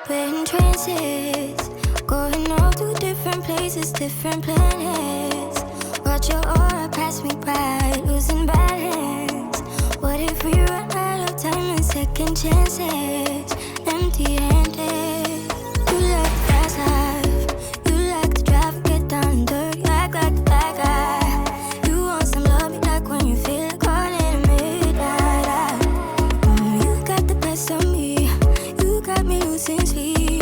We're in trances, going all to different places, different planets. Watch your aura pass me by, losing balance. What if we run out of time and second chances? Empty-handed. You like the fast life, you like to drive, get down and dirty, act like the bad guy. You want some love, you like when you feel it caught in midnight. You got the best of me, you got me losing sleep.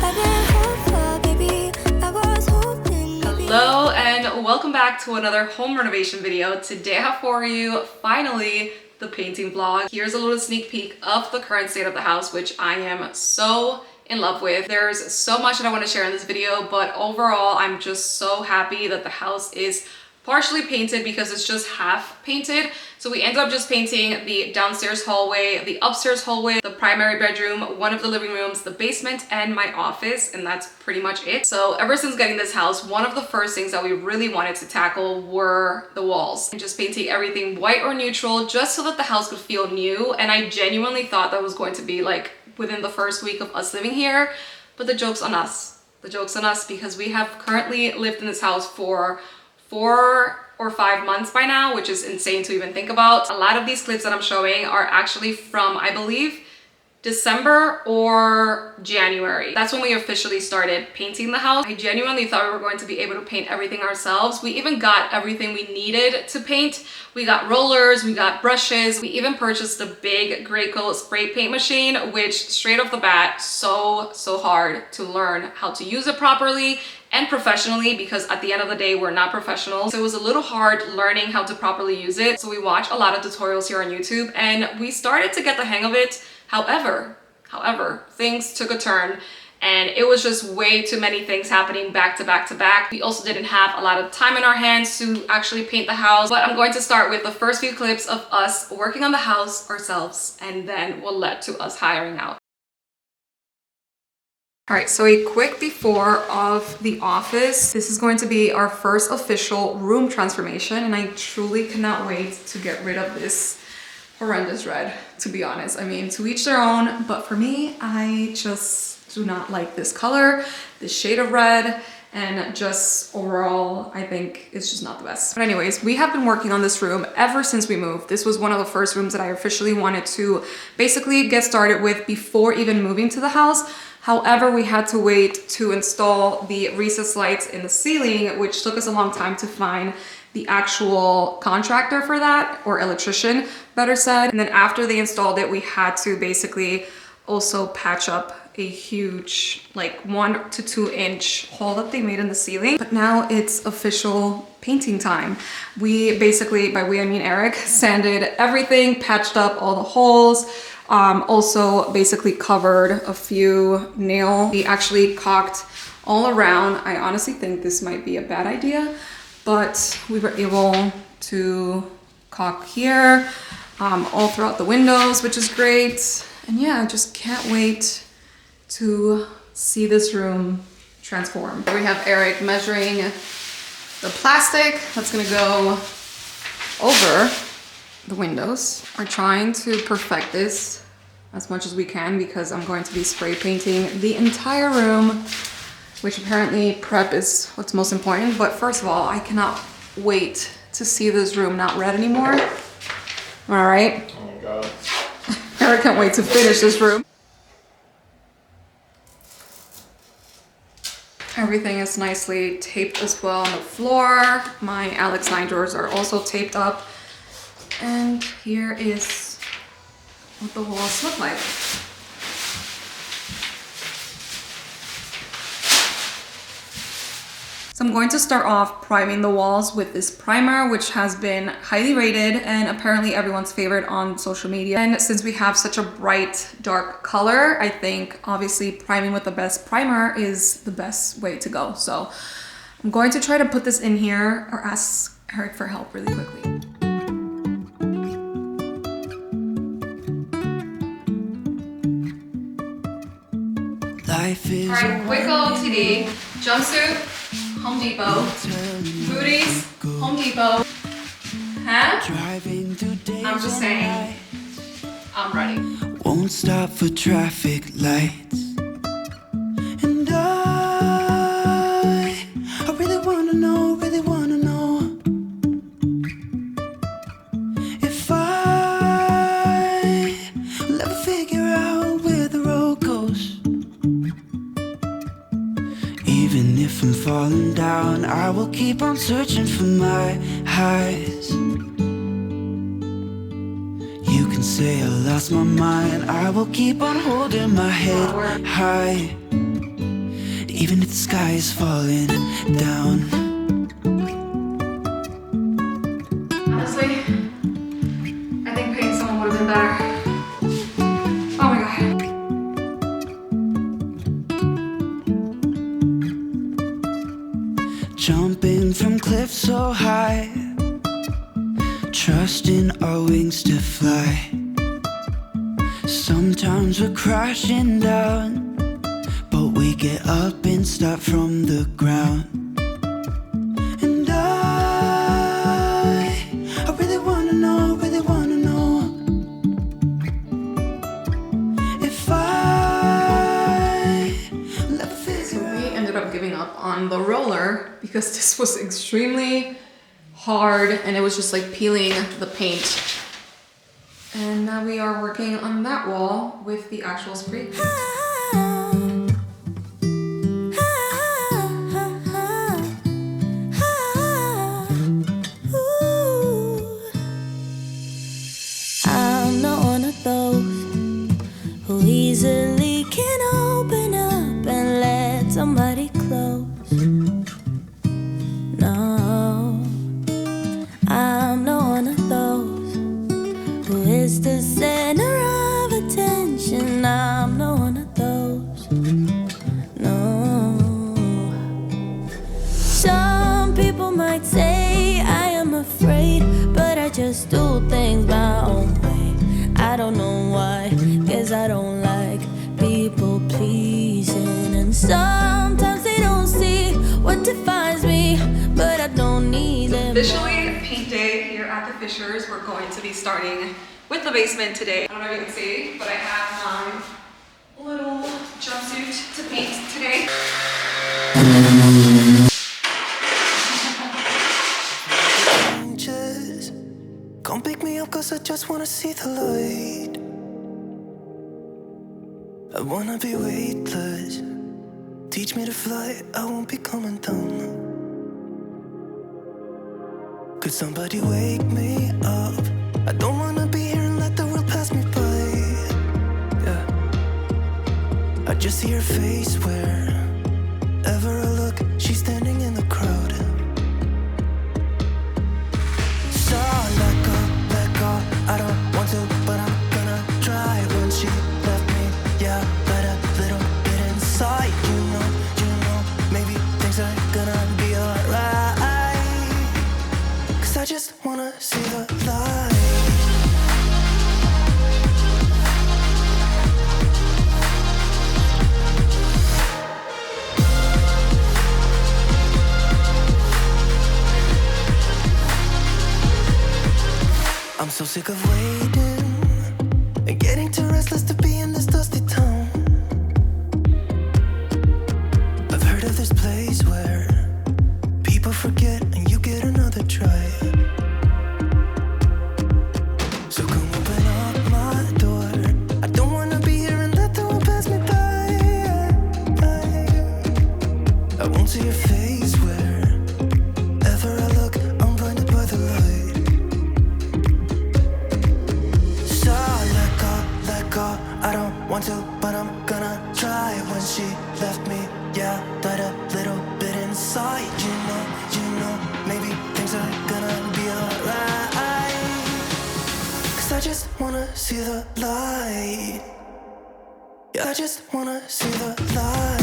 I've been hopeful, baby, I was hoping. Hello and welcome back to another home renovation video. Today I have for you, finally, the painting vlog. Here's a little sneak peek of the current state of the house, which I am so in love with. There's so much that I want to share in this video, but overall I'm just so happy that the house is partially painted because it's just half painted. So we ended up just painting the downstairs hallway, the upstairs hallway, the primary bedroom, one of the living rooms, the basement, and my office, and that's pretty much it. So ever since getting this house, one of the first things that we really wanted to tackle were the walls, and just painting everything white or neutral just so that the house could feel new. And I genuinely thought that was going to be like within the first week of us living here, but the joke's on us. The joke's on us because we have currently lived in this house for 4 or 5 months by now, which is insane to even think about. A lot of these clips that I'm showing are actually from, I believe, December or January. That's when we officially started painting the house. I genuinely thought we were going to be able to paint everything ourselves. We even got everything we needed to paint. We got rollers, we got brushes, we even purchased the big Graco spray paint machine, which straight off the bat, so hard to learn how to use it properly and professionally, because at the end of the day, we're not professionals. So it was a little hard learning how to properly use it. So we watched a lot of tutorials here on YouTube and we started to get the hang of it. However, things took a turn and it was just way too many things happening back to back to back. We also didn't have a lot of time in our hands to actually paint the house. But I'm going to start with the first few clips of us working on the house ourselves, and then we'll lead to us hiring out. All right, so a quick before of the office. This is going to be our first official room transformation, and I truly cannot wait to get rid of this horrendous red, to be honest. I mean, to each their own, but for me, I just do not like this color, this shade of red, and just overall, I think it's just not the best. But anyways, we have been working on this room ever since we moved. This was one of the first rooms that I officially wanted to basically get started with before even moving to the house. However, we had to wait to install the recessed lights in the ceiling, which took us a long time to find the actual contractor for that, or electrician, better said. And then after they installed it, we had to basically also patch up a huge, like 1 to 2 inch hole that they made in the ceiling. But now it's official painting time. We basically, by we I mean Eric, sanded everything, patched up all the holes, also basically covered a few nails. We actually caulked all around. I honestly think this might be a bad idea, but we were able to caulk here, all throughout the windows, which is great. And yeah, I just can't wait to see this room transform. We have Eric measuring the plastic that's gonna go over the windows. We're trying to perfect this as much as we can because I'm going to be spray painting the entire room, which apparently prep is what's most important. But first of all, I cannot wait to see this room not red anymore. All right. Oh my God. Eric can't wait to finish this room. Everything is nicely taped as well on the floor. My Alex 9 drawers are also taped up. And here is what the walls look like. So I'm going to start off priming the walls with this primer, which has been highly rated and apparently everyone's favorite on social media. And since we have such a bright, dark color, I think obviously priming with the best primer is the best way to go. So I'm going to try to put this in here or ask Eric for help really quickly. Alright, quick OOTD, jumpsuit, Home Depot, booties, Home Depot, huh? I'm just saying, I'm ready. won't stop for traffic lights. And I really wanna know, if I will ever figure out where the road goes. Even if I'm falling down, I will keep on searching for my highs. You can say I lost my mind, I will keep on holding my head high, even if the sky is falling down. Honestly, I think paying someone would have been better. Oh my god. Jumping from cliffs so high, trusting our wings to fly. Sometimes we're crashing down, but we get up and start from the ground. And I really wanna know, if I will ever figure out. We ended up giving up on the roller because this was extremely hard and it was just like peeling the paint. And now we are working on that wall with the actual spray paint. I'm not one of those who easily can open up and let somebody close. No, I'm not one of those who is the center of attention. I'm not one of those. No. Some people might say I am afraid, but I just do things my own way. I don't know why, guess I don't like people pleasing. And sometimes they don't see what defines me, but I don't need them. Officially paint day here at the Fischers. We're going to be starting with the basement today. I don't know if you can see, but I have a little jumpsuit to paint today. Come pick me up cause I just wanna see the light. I wanna be weightless. Teach me to fly, I won't be coming down. Could somebody wake me up? I don't wanna be here and let the world pass me by. Yeah, I just see her face wherever I look. She's standing in the crowd. So let go, I don't want to, but I'm gonna try. When she left me, yeah, let a little bit inside. You know, maybe things are gonna be alright. Cause I just wanna see the light. I'm so sick of waiting and getting too restless to be in this dusty town. I've heard of this place where people forget and you get another try. So come open up my door. I don't wanna be here and let the world pass me by. I won't see your face wherever I look. I'm blinded by the light. I don't want to, but I'm gonna try. When she left me, yeah, died a little bit inside. You know, maybe things are gonna be alright. Cause I just wanna see the light. Yeah, I just wanna see the light.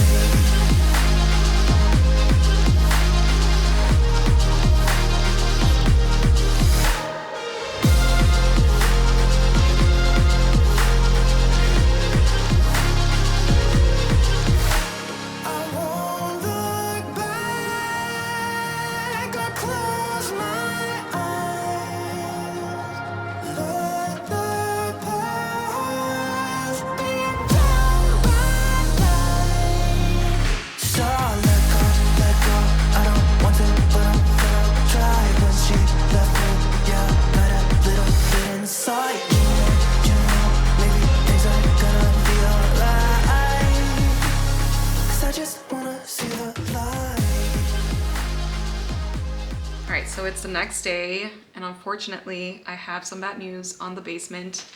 it's the next day, and unfortunately, I have some bad news on the basement.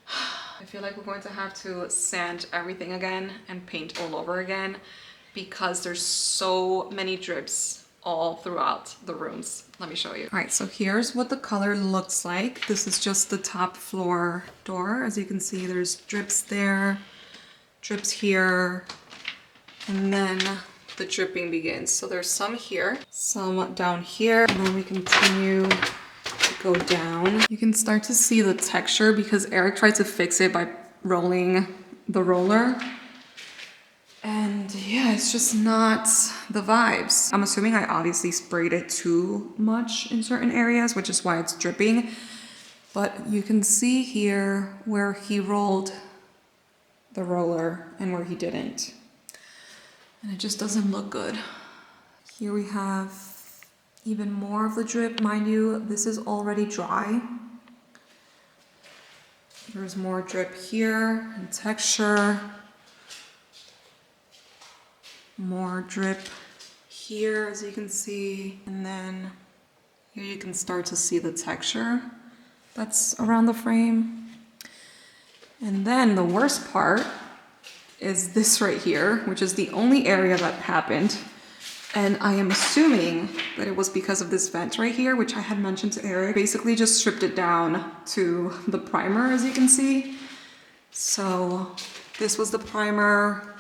I feel like we're going to have to sand everything again and paint all over again because there's so many drips all throughout the rooms. Let me show you. All right, so here's what the color looks like. This is just the top floor door. As you can see, there's drips there, drips here, and then the dripping begins. So there's some here, some down here, and then we continue to go down. You can start to see the texture because Eric tried to fix it by rolling the roller. And yeah, it's just not the vibes. I'm assuming I obviously sprayed it too much in certain areas, which is why it's dripping. But you can see here where he rolled the roller and where he didn't. And it just doesn't look good. Here we have even more of the drip. Mind you, this is already dry. There's more drip here and texture. More drip here, as you can see. And then here you can start to see the texture that's around the frame. And then the worst part is this right here, which is the only area that happened. And I am assuming that it was because of this vent right here, which I had mentioned to Eric. Basically just stripped it down to the primer, as you can see. So this was the primer,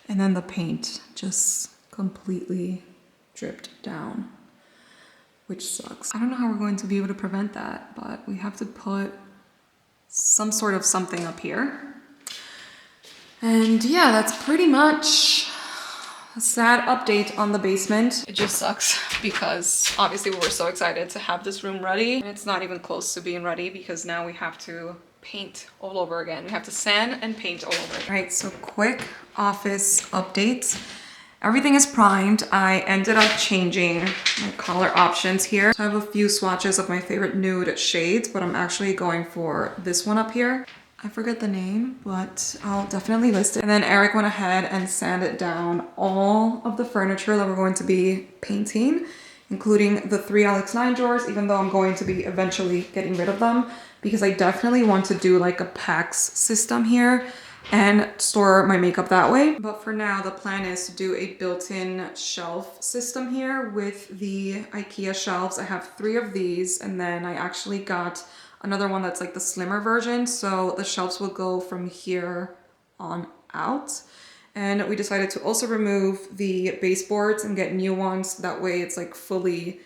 and then the paint just completely dripped down, which sucks. I don't know how we're going to be able to prevent that, but we have to put some sort of something up here. And yeah, that's pretty much a sad update on the basement. It just sucks because obviously we were so excited to have this room ready, and it's not even close to being ready because now we have to paint all over again. We have to sand and paint all over. All right, so quick office updates. Everything is primed. I ended up changing my color options here. So I have a few swatches of my favorite nude shades, but I'm actually going for this one up here. I forget the name, but I'll definitely list it. And then Eric went ahead and sanded down all of the furniture that we're going to be painting, including the 3 Alex9 drawers, even though I'm going to be eventually getting rid of them because I definitely want to do like a PAX system here and store my makeup that way. But for now, the plan is to do a built-in shelf system here with the IKEA shelves. I have 3 of these, and then I actually got another one that's like the slimmer version. So the shelves will go from here on out. And we decided to also remove the baseboards and get new ones. That way it's like fully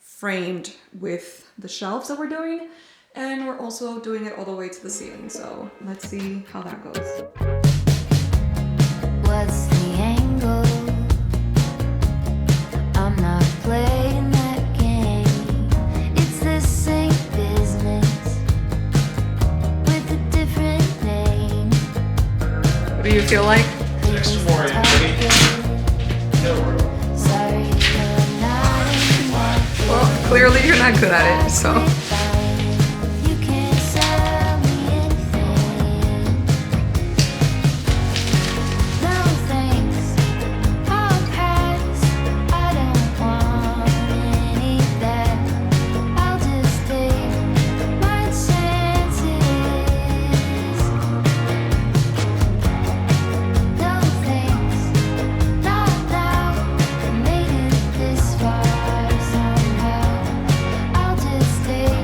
framed with the shelves that we're doing. And we're also doing it all the way to the ceiling. So let's see how that goes. What's the angle? I'm not playing that game. It's the same business with a different name. What do you feel like? Next more anybody? Sorry, you're not in my Well, clearly you're not good at it, so. You can't sell me anything. No thanks, I'll pass. I don't want any of that. I'll just take my chances. No thanks, not now. I made it this far somehow. I'll just take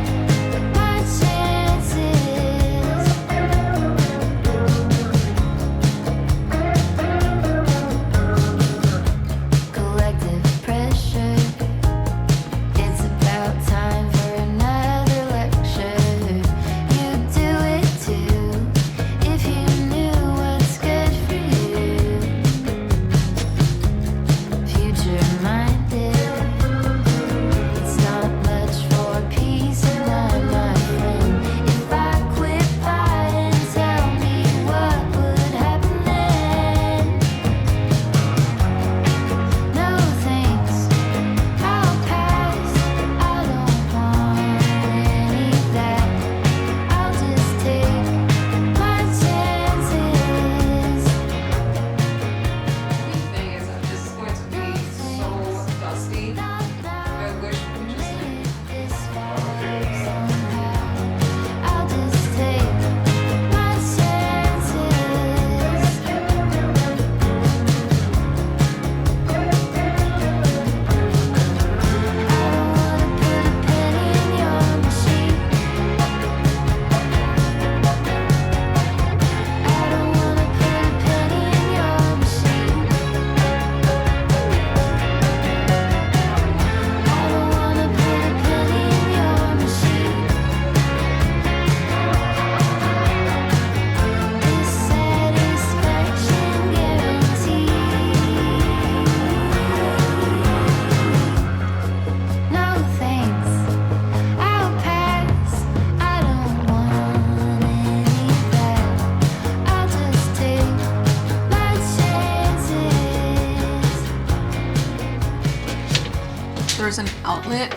there's an outlet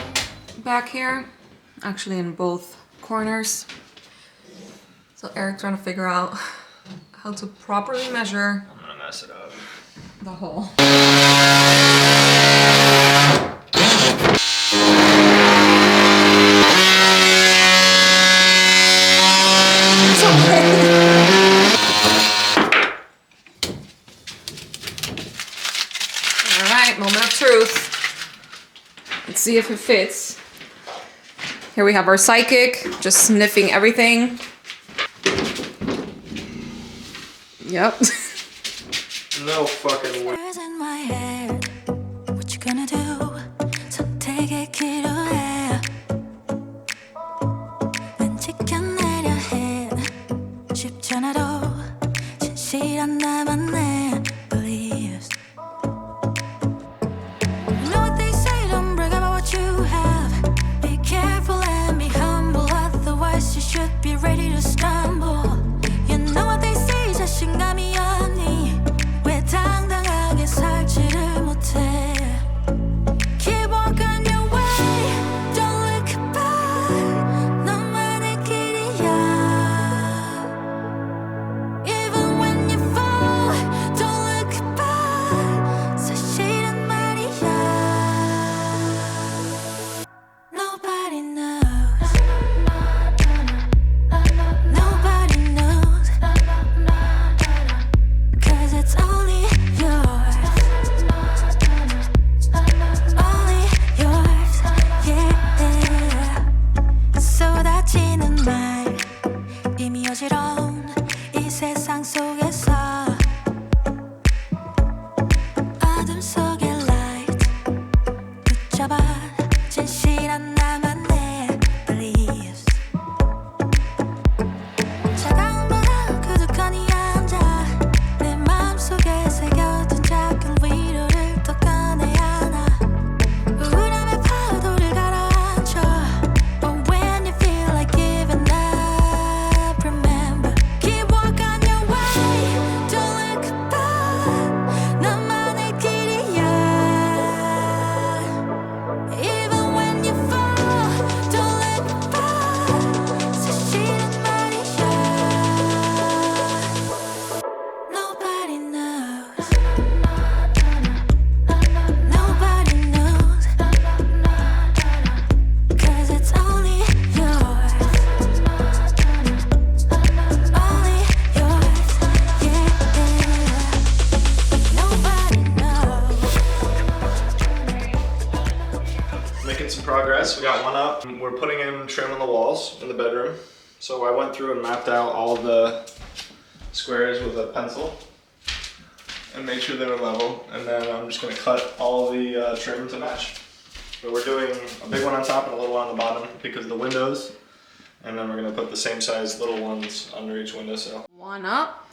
back here, actually in both corners. So Eric's trying to figure out how to properly measure. I'm gonna mess it up. The hole. Alright, moment of truth. Let's see if it fits. Here we have our psychic, just sniffing everything. Yep. No fucking way. in my head. What you gonna do? 선택의 기로에 난 지켜내려 해. 쉽지 않아도 진실한 나만의 beliefs. You know what they say, don't brag about what you have. Be careful and be humble, otherwise you should be ready to stumble. You know what they say, 자신감이 없니? 왜 당당하게 살지를 못해? Keep walking your way, don't look back. 너만의 길이야. Even when you fall, don't look back. 사실은 말이야. Nobody knows. Nobody knows. 'Cause it's only yours. Only yours, yeah. 쏟아지는 말 이미 어지러운 이 세상 속에서 어둠 속의 light 붙잡아 진실한 나만의 beliefs. 차가운 바람 그득하니 앉아 내 마음속에 새겨둔 작은 위로를 더 꺼내야 하나. 우울함의 파도를 가라앉혀. But when you feel like giving up, remember, keep walking your way, don't look back. 너만의 길이야. Even when you fall, don't look back. 사실은 말이야. Nobody knows. Nobody knows. 'Cause it's only yours. Only yours, yeah. Nobody knows. Making some progress. We got one up. We're putting in trim on the walls in the bedroom. So I went through and mapped out all the squares with a pencil and made sure they were level. And then I'm just gonna cut all the trim to match. But we're doing a big one on top and a little one on the bottom because of the windows. And then we're gonna put the same size little ones under each windowsill. One up,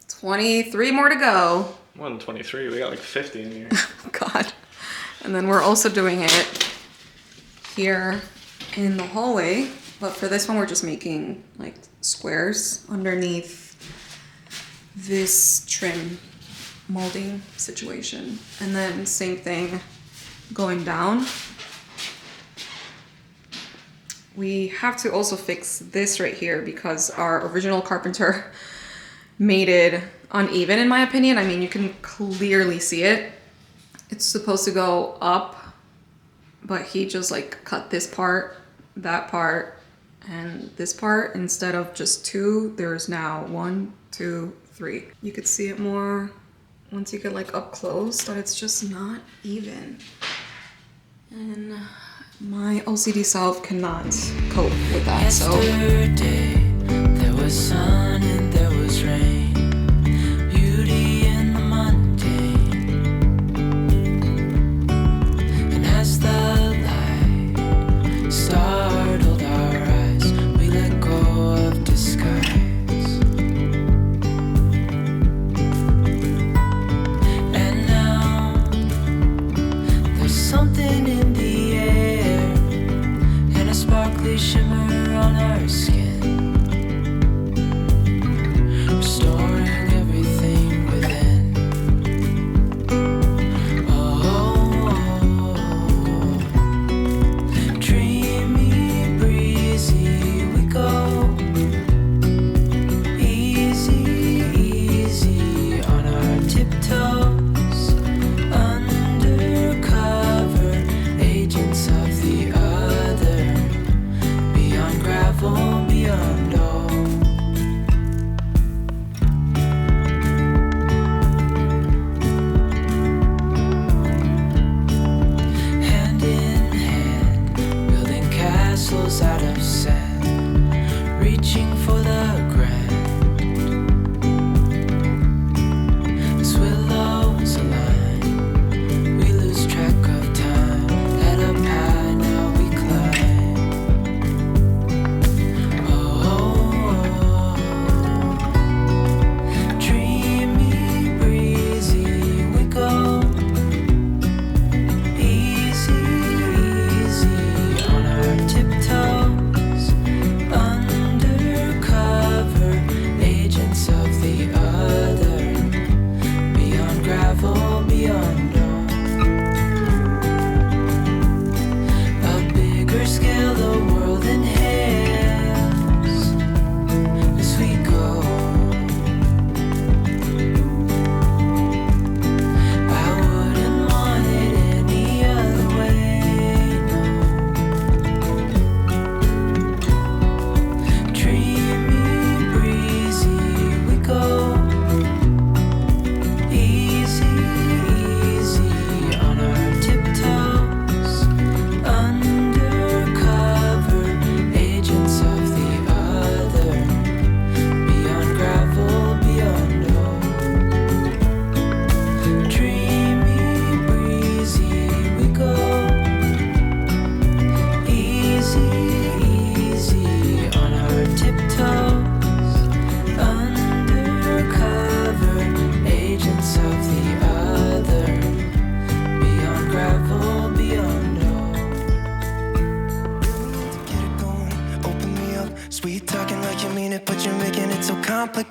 23 more to go. More than 23, we got like 50 in here. God. And then we're also doing it here in the hallway. But for this one, we're just making like squares underneath this trim molding situation. And then same thing going down. We have to also fix this right here because our original carpenter made it uneven, in my opinion. I mean, you can clearly see it. It's supposed to go up, but he just like cut this part, that part, and this part. Instead of just two, there's now 1, 2, 3. You could see it more once you get like up close, that it's just not even. And my OCD self cannot cope with that, so. Yesterday, there was sun and there was rain, beauty in the mundane. And as the light startled our eyes, we let go of disguise. And now there's something in the air and a sparkly shimmer on our skin. Restore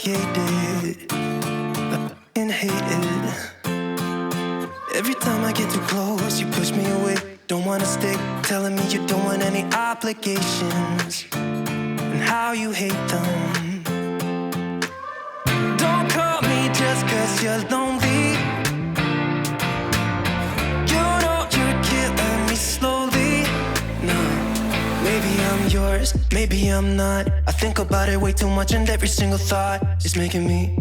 suffocated. I fucking hate it. Every time I get too close, you push me away. Don't wanna stick, telling me you don't want any obligations, and how you hate them. Don't call me just 'cause you're lonely. You know you're killing me slowly. No, maybe I'm yours, maybe I'm not. I think about it way too much, and every single thought is making me.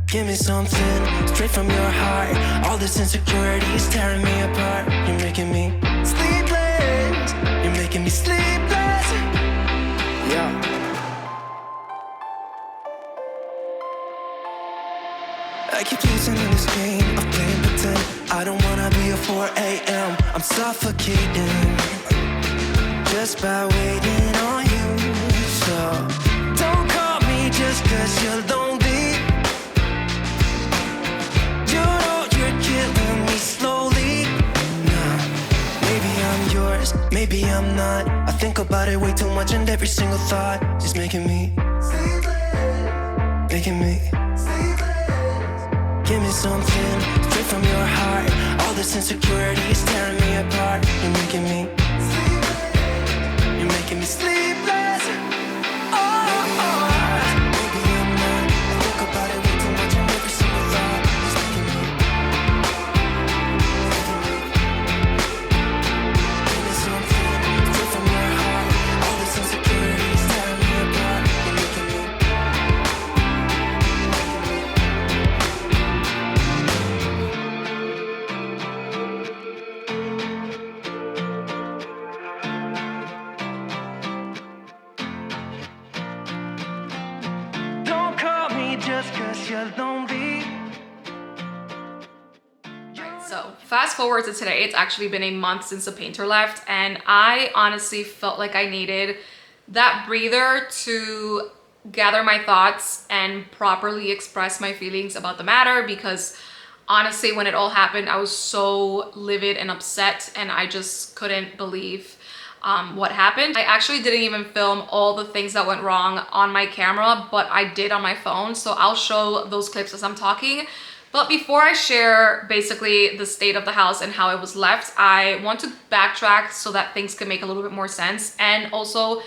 Give me something straight from your heart. All this insecurity is tearing me apart. You're making me sleepless. You're making me sleepless. Yeah. I keep losing in this game of playing pretend. I don't wanna be a 4 a.m. I'm suffocating just by waiting on you. So don't call me just 'cause you're lonely. You know you're killing me slowly. Nah, maybe I'm yours, maybe I'm not. I think about it way too much, and every single thought is making me. Give me something straight from your heart. All this insecurity is tearing me apart. You're making me sleepless. Oh, oh. Maybe I'm not. I think about it way too much, and every single thought is making me. Give me something straight from your heart. All this insecurity is tearing me apart. You're making me. Don't call me just 'cause you're lonely. So fast forward to today, it's actually been a month since the painter left, and I honestly felt like I needed that breather to gather my thoughts and properly express my feelings about the matter, because honestly, when it all happened, I was so livid and upset, and I just couldn't believe what happened. I actually didn't even film all the things that went wrong on my camera, but I did on my phone, so I'll show those clips as I'm talking. But before I share basically the state of the house and how it was left, I want to backtrack so that things can make a little bit more sense. And also,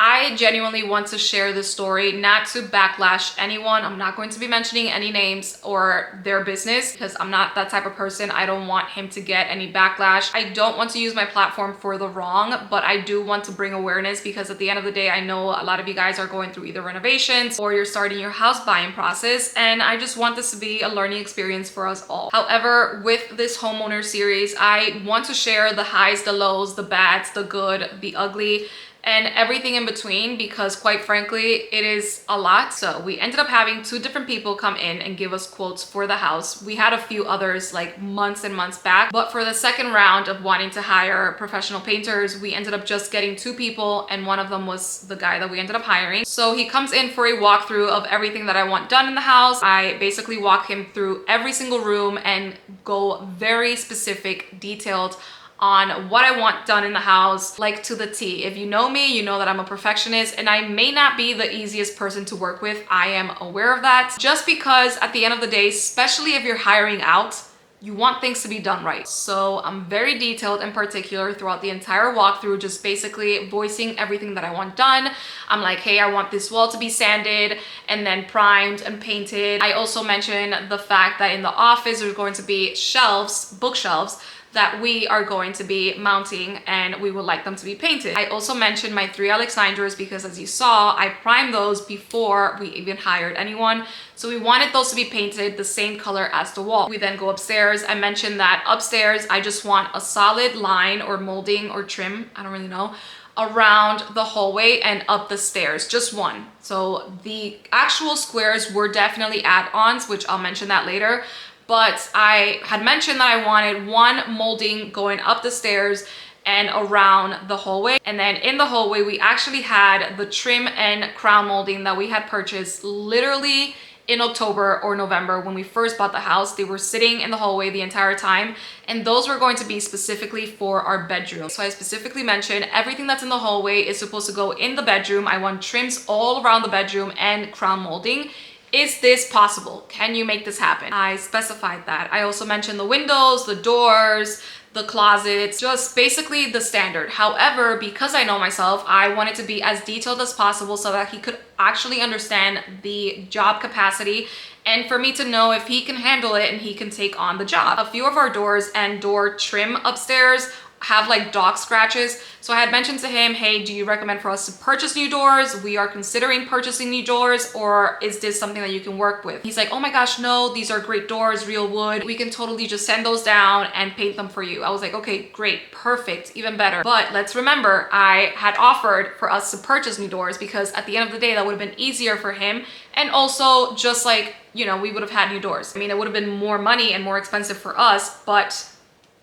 I genuinely want to share this story, not to backlash anyone. I'm not going to be mentioning any names or their business, because I'm not that type of person. I don't want him to get any backlash. I don't want to use my platform for the wrong, but I do want to bring awareness, because at the end of the day, I know a lot of you guys are going through either renovations or you're starting your house buying process, and I just want this to be a learning experience for us all. However, with this homeowner series, I want to share the highs, the lows, the bads, the good, the ugly, and everything in between, because quite frankly, it is a lot. So we ended up having 2 different people come in and give us quotes for the house. We had a few others like months and months back, but for the second round of wanting to hire professional painters, we ended up just getting 2 people, and one of them was the guy that we ended up hiring. So he comes in for a walkthrough of everything that I want done in the house. I basically walk him through every single room and go very specific, detailed on what I want done in the house, like to the T. If you know me, you know that I'm a perfectionist, and I may not be the easiest person to work with. I am aware of that, just because at the end of the day, especially if you're hiring out, you want things to be done right. So I'm very detailed and particular throughout the entire walkthrough, just basically voicing everything that I want done. I'm like, hey, I want this wall to be sanded and then primed and painted. I also mentioned the fact that in the office there's going to be shelves, bookshelves, that we are going to be mounting, and we would like them to be painted. I also mentioned my 3 Alexandras, because as you saw, I primed those before we even hired anyone. So we wanted those to be painted the same color as the wall. We then go upstairs. I mentioned that upstairs, I just want a solid line or molding or trim, I don't really know, around the hallway and up the stairs, just one. So the actual squares were definitely add-ons, which I'll mention that later. But I had mentioned that I wanted one molding going up the stairs and around the hallway. And then in the hallway, we actually had the trim and crown molding that we had purchased literally in October or November when we first bought the house. They were sitting in the hallway the entire time, and those were going to be specifically for our bedroom. So I specifically mentioned everything that's in the hallway is supposed to go in the bedroom. I want trims all around the bedroom and crown molding. Is this possible? Can you make this happen? I specified that. I also mentioned the windows, the doors, the closets, just basically the standard. However, because I know myself, I wanted to be as detailed as possible so that he could actually understand the job capacity and for me to know if he can handle it and he can take on the job. A few of our doors and door trim upstairs have like dog scratches. So I had mentioned to him, hey, do you recommend for us to purchase new doors? We are considering purchasing new doors, or is this something that you can work with? He's like, oh my gosh, no, these are great doors, real wood. We can totally just send those down and paint them for you. I was like, okay, great, perfect, even better. But let's remember, I had offered for us to purchase new doors because at the end of the day, that would have been easier for him. And also just like, you know, we would have had new doors. I mean, it would have been more money and more expensive for us, but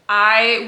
I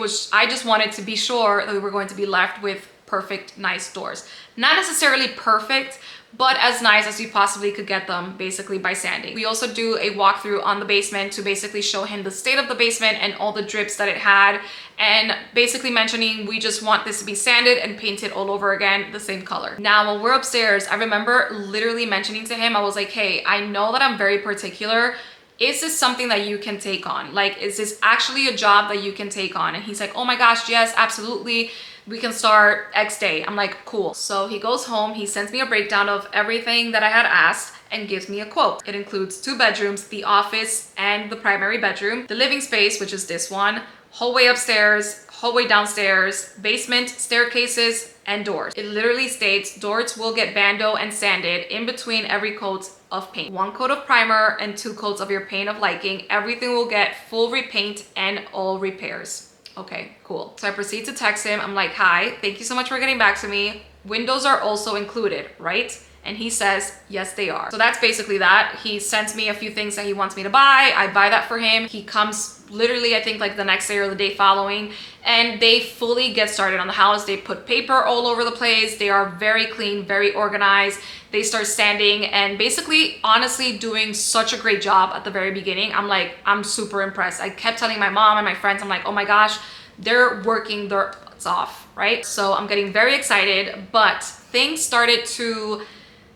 just wanted to be sure that we were going to be left with perfect, nice doors. Not necessarily perfect, but as nice as you possibly could get them, basically by sanding. We also do a walkthrough on the basement to basically show him the state of the basement and all the drips that it had, and basically mentioning we just want this to be sanded and painted all over again the same color. Now, while we're upstairs, I remember literally mentioning to him, I was like, hey, I know that I'm very particular. Is this something that you can take on? Like, is this actually a job that you can take on? And he's like, oh my gosh, yes, absolutely. We can start X day. I'm like, cool. So he goes home, he sends me a breakdown of everything that I had asked and gives me a quote. It includes 2 bedrooms, the office and the primary bedroom, the living space, which is this one, hallway upstairs, hallway downstairs, basement, staircases, and doors. It literally states doors will get bando and sanded in between every coat of paint. 1 coat of primer and 2 coats of your paint of liking. Everything will get full repaint and all repairs. Okay, cool. So I proceed to text him. I'm like, hi, thank you so much for getting back to me. Windows are also included, right? And he says, yes, they are. So that's basically that. He sends me a few things that he wants me to buy. I buy that for him. He comes literally, I think like the next day or the day following, and they fully get started on the house. They put paper all over the place. They are very clean, very organized. They start sanding and basically, honestly, doing such a great job at the very beginning. I'm like, I'm super impressed. I kept telling my mom and my friends, I'm like, oh my gosh, they're working their butts off, right? So I'm getting very excited, but things started to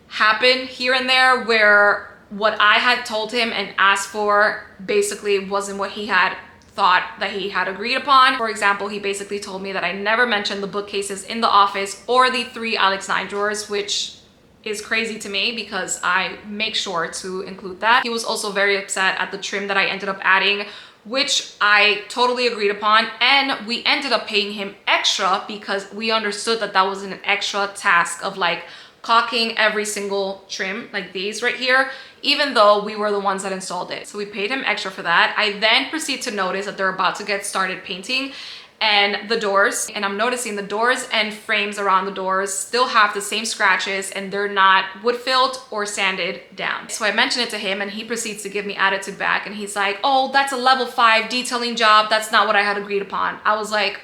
happen here and there where what I had told him and asked for basically wasn't what he had thought that he had agreed upon. For example, he basically told me that I never mentioned the bookcases in the office or the 3 Alex 9 drawers, which is crazy to me because I make sure to include that. He was also very upset at the trim that I ended up adding, which I totally agreed upon, and we ended up paying him extra because we understood that that was an extra task of like caulking every single trim like these right here, even though we were the ones that installed it. So we paid him extra for that. I then proceed to notice that they're about to get started painting and the doors, and I'm noticing the doors and frames around the doors still have the same scratches and they're not wood filled or sanded down. So I mentioned it to him and he proceeds to give me attitude back, and he's like, oh, that's a level 5 detailing job. That's not what I had agreed upon. I was like,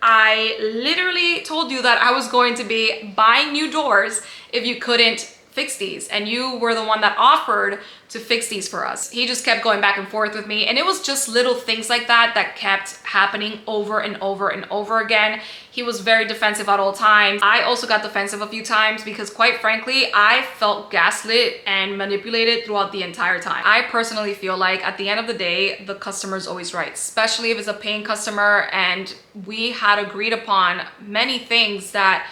I literally told you that I was going to be buying new doors if you couldn't fix these, and you were the one that offered to fix these for us. He just kept going back and forth with me, and it was just little things like that that kept happening over and over and over again. He was very defensive at all times. I also got defensive a few times because quite frankly, I felt gaslit and manipulated throughout the entire time. I personally feel like at the end of the day, the customer is always right, especially if it's a paying customer, and we had agreed upon many things that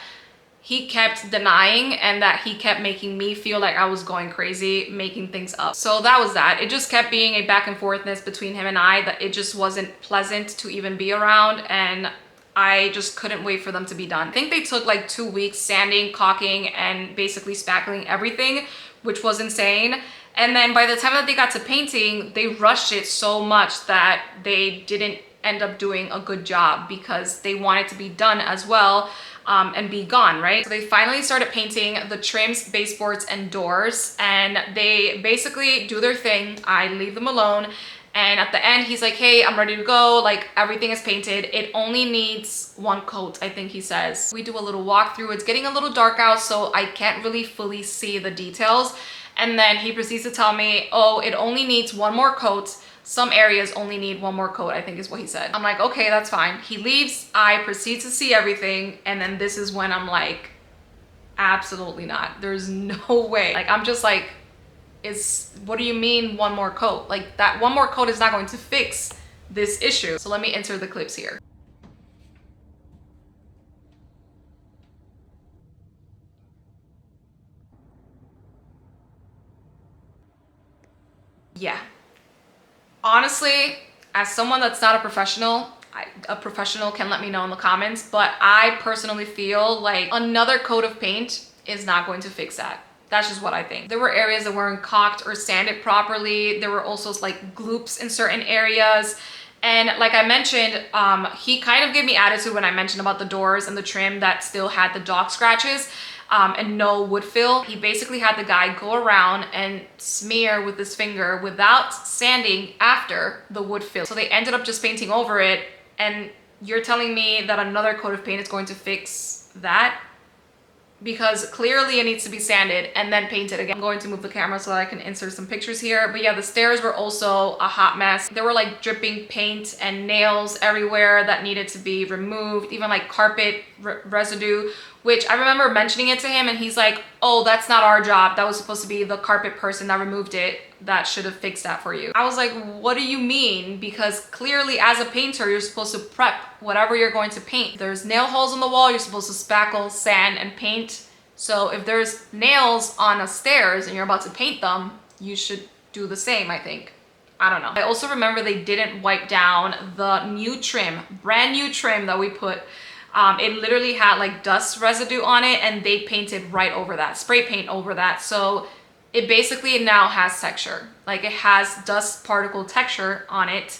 he kept denying and that he kept making me feel like I was going crazy, making things up. So that was that. It just kept being a back and forthness between him and I that it just wasn't pleasant to even be around, and I just couldn't wait for them to be done. I think they took like 2 weeks sanding, caulking, and basically spackling everything, which was insane. And then by the time that they got to painting, they rushed it so much that they didn't end up doing a good job because they wanted to be done as well. And be gone, right? So they finally started painting the trims, baseboards, and doors, and they basically do their thing. I leave them alone, and at the end, he's like, hey, I'm ready to go. Like, everything is painted. It only needs 1 coat, I think he says. We do a little walkthrough. It's getting a little dark out, so I can't really fully see the details. And then he proceeds to tell me, oh, it only needs one more coat. Some areas only need one more coat, I think is what he said. I'm like, okay, that's fine. He leaves, I proceed to see everything. And then this is when I'm like, absolutely not. There's no way. Like, I'm just like, what do you mean one more coat? Like, that one more coat is not going to fix this issue. So let me insert the clips here. Yeah. Honestly, as someone that's not a professional, a professional can let me know in the comments, but I personally feel like another coat of paint is not going to fix that. That's just what I think. There were areas that weren't caulked or sanded properly. There were also like gloops in certain areas. And like I mentioned, he kind of gave me attitude when I mentioned about the doors and the trim that still had the dog scratches. And no wood fill. He basically had the guy go around and smear with his finger without sanding after the wood fill. So they ended up just painting over it. And you're telling me that another coat of paint is going to fix that? Because clearly it needs to be sanded and then painted again. I'm going to move the camera so that I can insert some pictures here. But yeah, the stairs were also a hot mess. There were like dripping paint and nails everywhere that needed to be removed, even like carpet residue, which I remember mentioning it to him and he's like, oh, that's not our job. That was supposed to be the carpet person that removed it. That should have fixed that for you. I was like, what do you mean? Because clearly as a painter, you're supposed to prep whatever you're going to paint. If there's nail holes in the wall, you're supposed to spackle, sand, and paint. So if there's nails on a stairs and you're about to paint them, you should do the same, I think. I don't know. I also remember they didn't wipe down the new trim, brand new trim that we put. It literally had like dust residue on it and they painted right over that, spray paint over that. So it basically now has texture. Like it has dust particle texture on it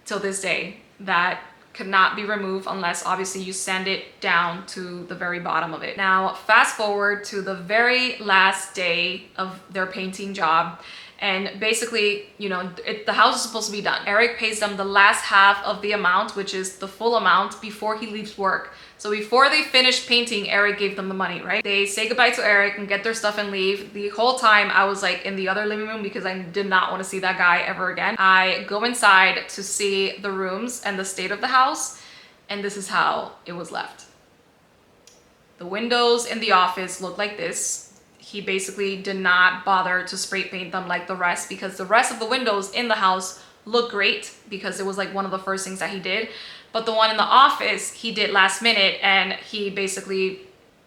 till this day that could not be removed unless obviously you sand it down to the very bottom of it. Now, fast forward to the very last day of their painting job. And basically, you know, the house is supposed to be done. Eric pays them the last half of the amount, which is the full amount, before he leaves work. So before they finish painting, Eric gave them the money, right? They say goodbye to Eric and get their stuff and leave. The whole time I was like in the other living room because I did not want to see that guy ever again. I go inside to see the rooms and the state of the house, and this is how it was left. The windows in the office look like this. He basically did not bother to spray paint them like the rest because the rest of the windows in the house look great because it was like one of the first things that he did. But the one in the office, he did last minute and he basically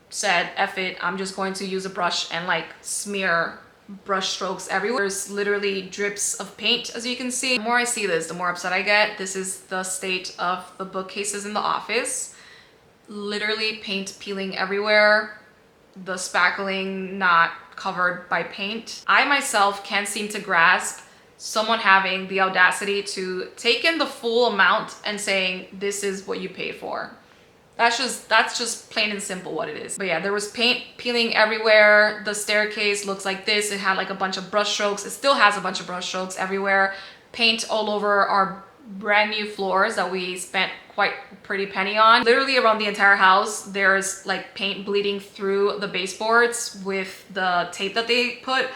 said, F it, I'm just going to use a brush and like smear brush strokes everywhere. There's literally drips of paint, as you can see. The more I see this, the more upset I get. This is the state of the bookcases in the office. Literally paint peeling everywhere. The spackling not covered by paint. I myself can't seem to grasp someone having the audacity to take in the full amount and saying, this is what you paid for. That's just plain and simple what it is. But yeah, there was paint peeling everywhere. The staircase looks like this. It had like a bunch of brush strokes. It still has a bunch of brush strokes everywhere. Paint all over our brand new floors that we spent quite a pretty penny on. Literally around the entire house, there's like paint bleeding through the baseboards with the tape that they put.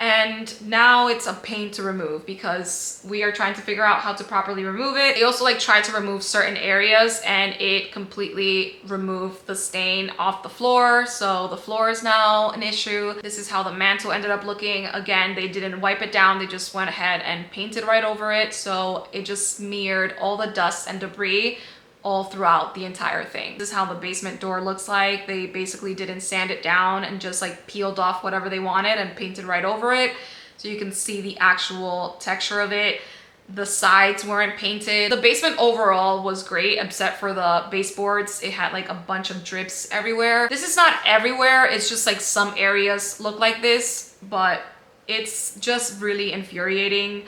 And now it's a pain to remove because we are trying to figure out how to properly remove it. They also like tried to remove certain areas and it completely removed the stain off the floor. So the floor is now an issue. This is how the mantle ended up looking. Again, they didn't wipe it down. They just went ahead and painted right over it. So it just smeared all the dust and debris all throughout the entire thing. This is how the basement door looks like. They basically didn't sand it down and just like peeled off whatever they wanted and painted right over it. So you can see the actual texture of it. The sides weren't painted. The basement overall was great except for the baseboards. It had like a bunch of drips everywhere. This is not everywhere. It's just like some areas look like this, but it's just really infuriating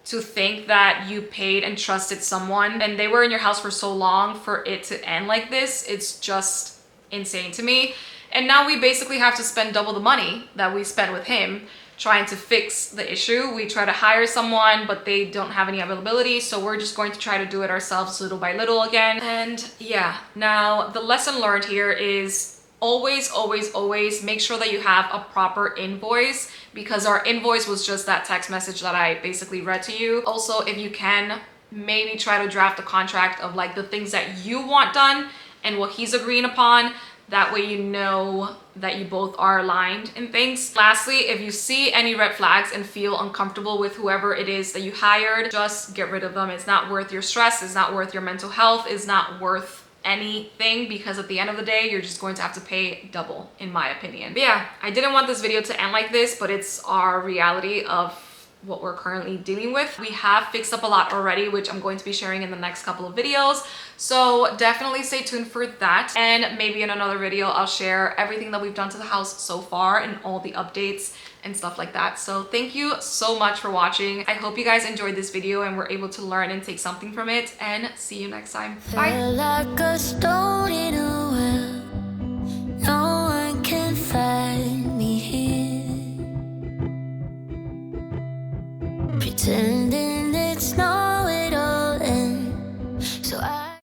to think that you paid and trusted someone and they were in your house for so long for it to end like this. It's just insane to me. And now we basically have to spend double the money that we spent with him trying to fix the issue. We try to hire someone, but they don't have any availability. So we're just going to try to do it ourselves little by little again. And yeah, now the lesson learned here is always, always, always make sure that you have a proper invoice, because our invoice was just that text message that I basically read to you. Also, if you can, maybe try to draft a contract of like the things that you want done and what he's agreeing upon. That way you know that you both are aligned in things. Lastly, if you see any red flags and feel uncomfortable with whoever it is that you hired, just get rid of them. It's not worth your stress, it's not worth your mental health, it's not worth anything, because at the end of the day, you're just going to have to pay double, in my opinion. But yeah, I didn't want this video to end like this, but it's our reality of what we're currently dealing with. We have fixed up a lot already, which I'm going to be sharing in the next couple of videos. So definitely stay tuned for that. And maybe in another video, I'll share everything that we've done to the house so far and all the updates and stuff like that. So thank you so much for watching. I hope you guys enjoyed this video and were able to learn and take something from it, and see you next time. Bye. Feel like a stone in a